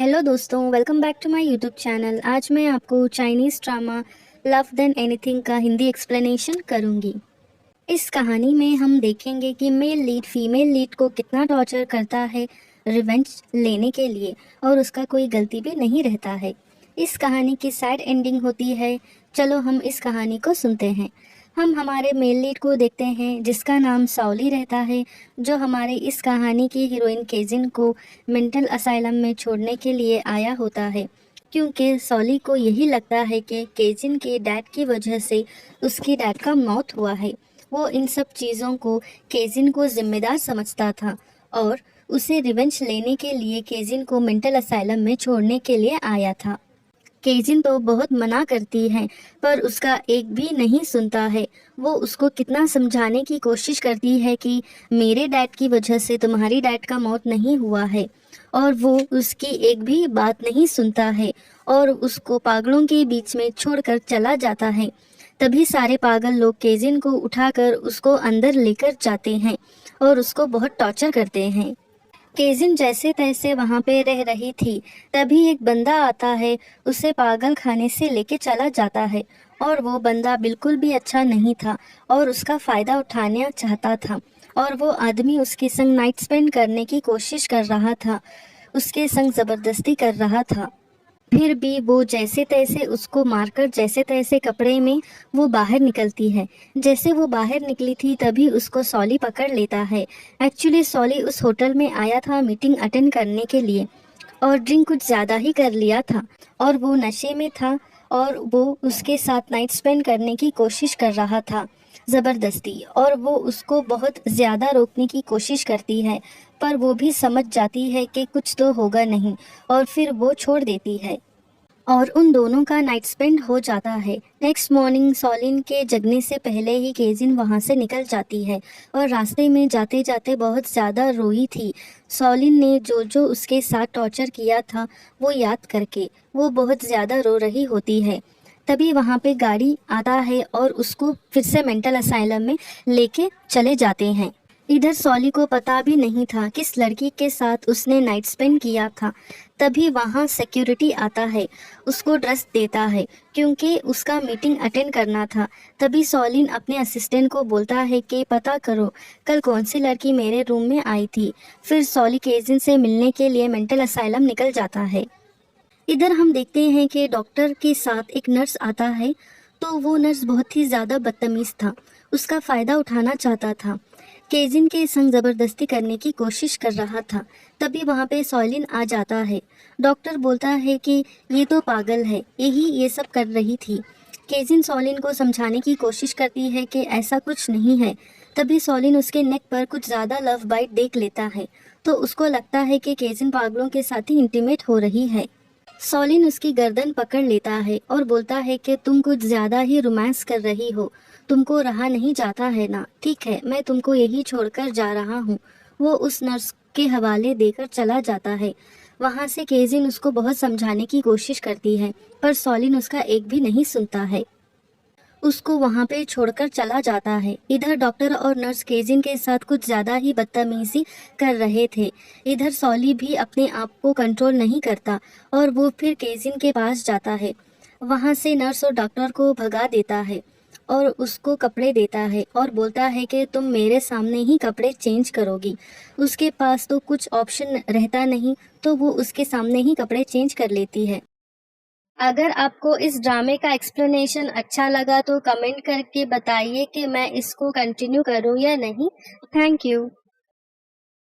Hello दोस्तों, welcome back to my YouTube channel. आज मैं आपको Chinese drama love then anything का हिंदी एक्सप्लेनेशन करूंगी। इस कहानी में हम देखेंगे कि मेल लीड फीमेल लीड को कितना टॉर्चर करता है रिवेंज लेने के लिए, और उसका कोई गलती भी नहीं रहता है। इस कहानी की सैड एंडिंग होती है। चलो हम इस कहानी को सुनते हैं। हम हमारे मेल लीड को देखते हैं जिसका नाम सॉली रहता है, जो हमारे इस कहानी की हीरोइन केजिन को मेंटल असाइलम में छोड़ने के लिए आया होता है, क्योंकि सॉली को यही लगता है कि केजिन के डैड की वजह से उसकी डैड का मौत हुआ है। वो इन सब चीज़ों को केजिन को जिम्मेदार समझता था और उसे रिवेंज लेने के लिए केजिन को मेंटल असाइलम में छोड़ने के लिए आया था। केजिन तो बहुत मना करती है, पर उसका एक भी नहीं सुनता है। वो उसको कितना समझाने की कोशिश करती है कि मेरे डैड की वजह से तुम्हारी डैड का मौत नहीं हुआ है, और वो उसकी एक भी बात नहीं सुनता है और उसको पागलों के बीच में छोड़कर चला जाता है। तभी सारे पागल लोग केजिन को उठाकर उसको अंदर लेकर जाते हैं और उसको बहुत टॉर्चर करते हैं। केजिन जैसे तैसे वहाँ पे रह रही थी, तभी एक बंदा आता है, उसे पागल खाने से लेके चला जाता है। और वो बंदा बिल्कुल भी अच्छा नहीं था और उसका फ़ायदा उठाना चाहता था, और वो आदमी उसके संग नाइट स्पेंड करने की कोशिश कर रहा था, उसके संग ज़बरदस्ती कर रहा था। फिर भी वो जैसे तैसे उसको मारकर जैसे तैसे कपड़े में वो बाहर निकलती है। जैसे वो बाहर निकली थी तभी उसको सॉली पकड़ लेता है। एक्चुअली सॉली उस होटल में आया था मीटिंग अटेंड करने के लिए, और ड्रिंक कुछ ज़्यादा ही कर लिया था और वो नशे में था, और वो उसके साथ नाइट स्पेंड करने की कोशिश कर रहा था ज़बरदस्ती, और वो उसको बहुत ज़्यादा रोकने की कोशिश करती है, पर वो भी समझ जाती है कि कुछ तो होगा नहीं, और फिर वो छोड़ देती है और उन दोनों का नाइट स्पेंड हो जाता है। नेक्स्ट मॉर्निंग सॉलिन के जगने से पहले ही केजिन वहाँ से निकल जाती है, और रास्ते में जाते जाते बहुत ज़्यादा रोई थी। सॉलिन ने जो जो उसके साथ टॉर्चर किया था वो याद करके वो बहुत ज़्यादा रो रही होती है। तभी वहाँ पे गाड़ी आता है और उसको फिर से मेंटल असाइलम में लेके चले जाते हैं। इधर सॉली को पता भी नहीं था किस लड़की के साथ उसने नाइट स्पेंड किया था। तभी वहाँ सिक्योरिटी आता है, उसको ड्रेस देता है क्योंकि उसका मीटिंग अटेंड करना था। तभी सॉलिन अपने असिस्टेंट को बोलता है कि पता करो कल कौन सी लड़की मेरे रूम में आई थी। फिर सॉली केजिन से मिलने के लिए मेंटल असाइलम निकल जाता है। इधर हम देखते हैं कि डॉक्टर के साथ एक नर्स आता है, तो वो नर्स बहुत ही ज़्यादा बदतमीज़ था, उसका फ़ायदा उठाना चाहता था, केजिन के संग ज़बरदस्ती करने की कोशिश कर रहा था। तभी वहाँ पे सॉलिन आ जाता है। डॉक्टर बोलता है कि ये तो पागल है, यही ये सब कर रही थी। केजिन सॉलिन को समझाने की कोशिश करती है कि ऐसा कुछ नहीं है। तभी सॉलिन उसके नेक पर कुछ ज़्यादा लव बाइट देख लेता है, तो उसको लगता है कि केजिन पागलों के साथ ही इंटीमेट हो रही है। सॉलिन उसकी गर्दन पकड़ लेता है और बोलता है कि तुम कुछ ज़्यादा ही रोमांस कर रही हो, तुमको रहा नहीं जाता है ना। ठीक है, मैं तुमको यही छोड़कर जा रहा हूँ। वो उस नर्स के हवाले देकर चला जाता है। वहाँ से केजिन उसको बहुत समझाने की कोशिश करती है, पर सॉलिन उसका एक भी नहीं सुनता है, उसको वहाँ पे छोड़कर चला जाता है। इधर डॉक्टर और नर्स केजिन के साथ कुछ ज़्यादा ही बदतमीजी कर रहे थे। इधर सॉली भी अपने आप को कंट्रोल नहीं करता और वो फिर केजिन के पास जाता है। वहाँ से नर्स और डॉक्टर को भगा देता है और उसको कपड़े देता है और बोलता है कि तुम मेरे सामने ही कपड़े चेंज करोगी। उसके पास तो कुछ ऑप्शन रहता नहीं, तो वो उसके सामने ही कपड़े चेंज कर लेती है। अगर आपको इस ड्रामे का एक्सप्लेनेशन अच्छा लगा तो कमेंट करके बताइए कि मैं इसको कंटिन्यू करूं या नहीं। Thank you.